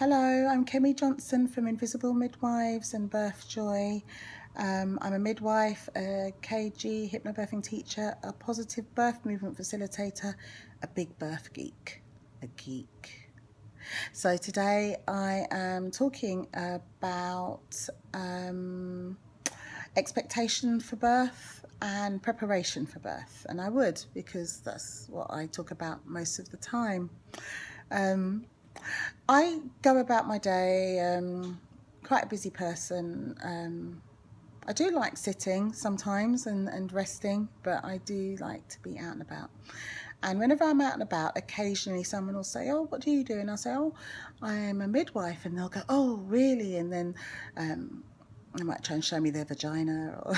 Hello, I'm Kemi Johnson from Invisible Midwives and Birth Joy. I'm a midwife, a KG hypnobirthing teacher, a positive birth movement facilitator, a big birth geek, a geek. So today I am talking about expectation for birth and preparation for birth, and I would, because that's what I talk about most of the time. I go about my day, quite a busy person. I do like sitting sometimes and resting, but I do like to be out and about. And whenever I'm out and about, occasionally someone will say, "Oh, what do you do?" And I'll say, "Oh, I am a midwife." And they'll go, "Oh, really?" And then they might try and show me their vagina. Or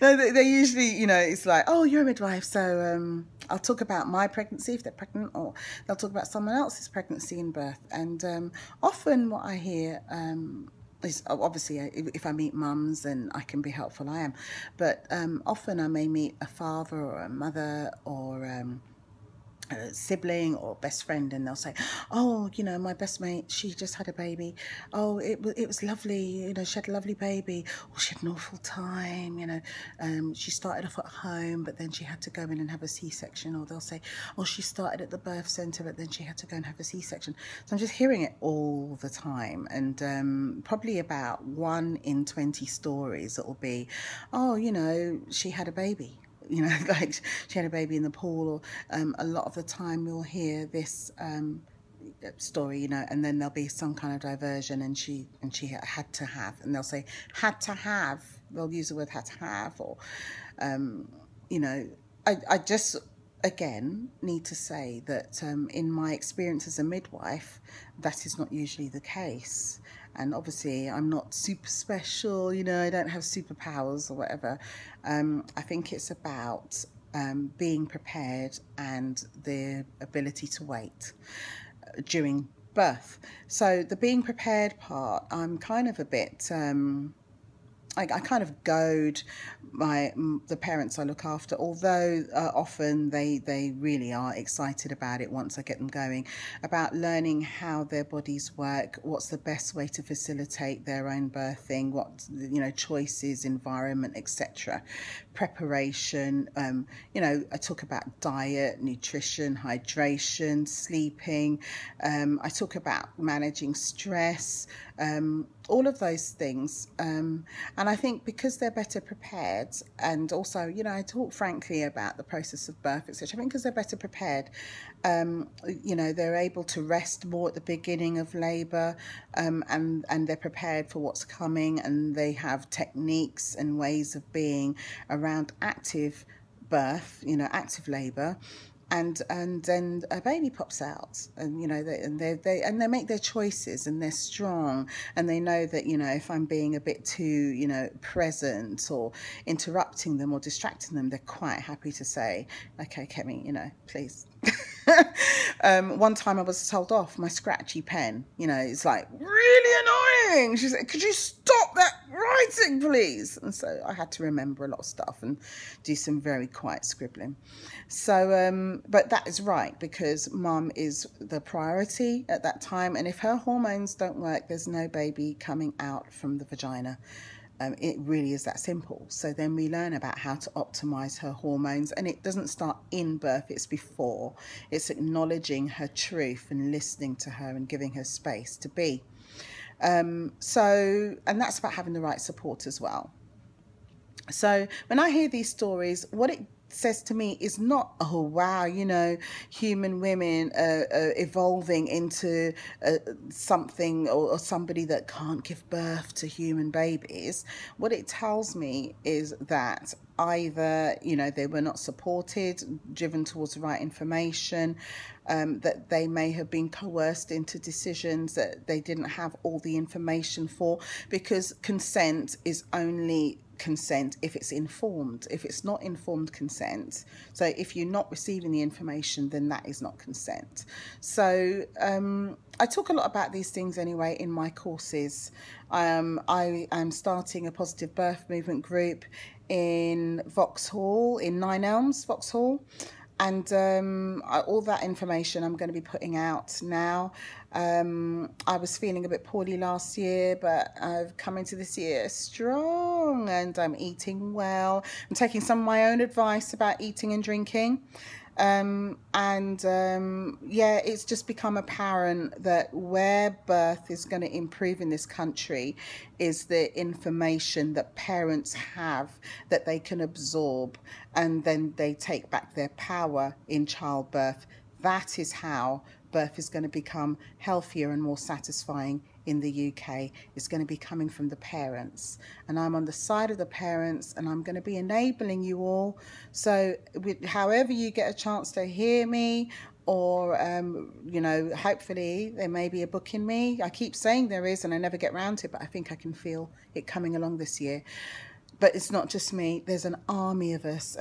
no, they usually, it's like, "Oh, you're a midwife." So I'll talk about my pregnancy if they're pregnant, or they'll talk about someone else's pregnancy and birth. And often what I hear is, obviously, if I meet mums and I can be helpful, I am. But often I may meet a father or a mother or a sibling or best friend, and they'll say, "Oh, my best mate, she just had a baby. Oh, it was lovely. She had a lovely baby. Oh, she had an awful time. She started off at home, but then she had to go in and have a C-section." Or they'll say, "Oh, she started at the birth center, but then she had to go and have a C-section." So I'm just hearing it all the time, and probably about 1 in 20 stories it will be, "Oh, she had a baby." Like she had a baby in the pool, or a lot of the time you'll hear this story, and then there'll be some kind of diversion, and she had to have, and they'll say had to have, they'll use the word had to have, or I just again need to say that in my experience as a midwife, that is not usually the case. And obviously I'm not super special, I don't have superpowers or whatever. I think it's about being prepared and the ability to wait during birth. So the being prepared part, I'm kind of a bit I kind of goad the parents I look after, although often they really are excited about it once I get them going, about learning how their bodies work, what's the best way to facilitate their own birthing, what choices, environment, etc. Preparation. I talk about diet, nutrition, hydration, sleeping. I talk about managing stress, all of those things. And I think because they're better prepared, and also, I talk frankly about the process of birth, etc. I think because they're better prepared, they're able to rest more at the beginning of labour, and they're prepared for what's coming, and they have techniques and ways of being around active birth, active labour. And then a baby pops out, and they make their choices, and they're strong, and they know that if I'm being a bit too present or interrupting them or distracting them, they're quite happy to say, "Okay, Kemi, please." One time I was told off my scratchy pen. It's like really annoying. She said, "Could you stop that writing, please?" And so I had to remember a lot of stuff and do some very quiet scribbling. So, but that is right, because mum is the priority at that time, and if her hormones don't work, there's no baby coming out from the vagina. It really is that simple. So then we learn about how to optimize her hormones, and it doesn't start in birth, it's before. It's acknowledging her truth and listening to her and giving her space to be. And that's about having the right support as well. So when I hear these stories, what it says to me is not, "Oh wow, human women evolving into something or somebody that can't give birth to human babies." What it tells me is that either they were not supported, driven towards the right information, that they may have been coerced into decisions that they didn't have all the information for, because consent is only consent if it's informed. If it's not informed consent, so if you're not receiving the information, then that is not consent. So I talk a lot about these things anyway in my courses. I am starting a positive birth movement group in Vauxhall, in 9 Elms, Vauxhall. And all that information I'm going to be putting out now. I was feeling a bit poorly last year, but I've come into this year strong and I'm eating well. I'm taking some of my own advice about eating and drinking. Yeah, it's just become apparent that where birth is going to improve in this country is the information that parents have that they can absorb, and then they take back their power in childbirth. That is how birth is going to become healthier and more satisfying in the UK. It's going to be coming from the parents, and I'm on the side of the parents, and I'm going to be enabling you all. So however you get a chance to hear me, or you know, hopefully there may be a book in me. I keep saying there is, and I never get round to it, but I think I can feel it coming along this year. But it's not just me. There's an army of us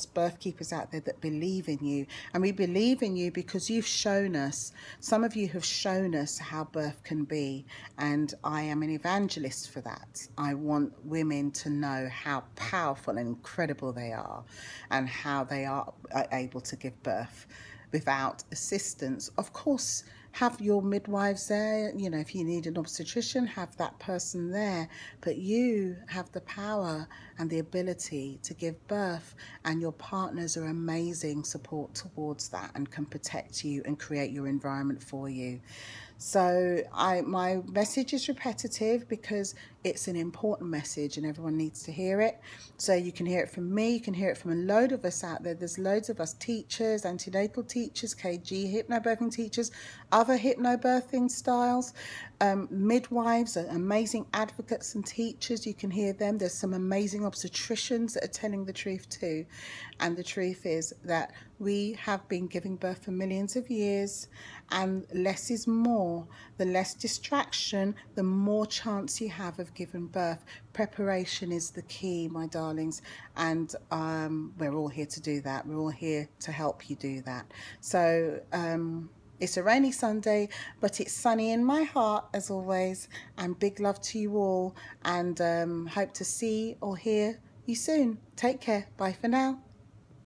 birth keepers out there that believe in you. And we believe in you because you've shown us, some of you have shown us how birth can be. And I am an evangelist for that. I want women to know how powerful and incredible they are, and how they are able to give birth without assistance. Of course, have your midwives there. You know, if you need an obstetrician, have that person there. But you have the power and the ability to give birth, and your partners are amazing support towards that and can protect you and create your environment for you. So my message is repetitive because it's an important message and everyone needs to hear it. So you can hear it from me, you can hear it from a load of us out there. There's loads of us teachers, antenatal teachers, KG, hypnobirthing teachers, other hypnobirthing styles, midwives are amazing advocates and teachers. You can hear them. There's some amazing obstetricians that are telling the truth too. And the truth is that we have been giving birth for millions of years, and less is more. The less distraction, the more chance you have of giving birth. Preparation is the key, my darlings, and we're all here to do that. We're all here to help you do that. So it's a rainy Sunday, but it's sunny in my heart as always, and big love to you all, and hope to see or hear you soon. Take care. Bye for now.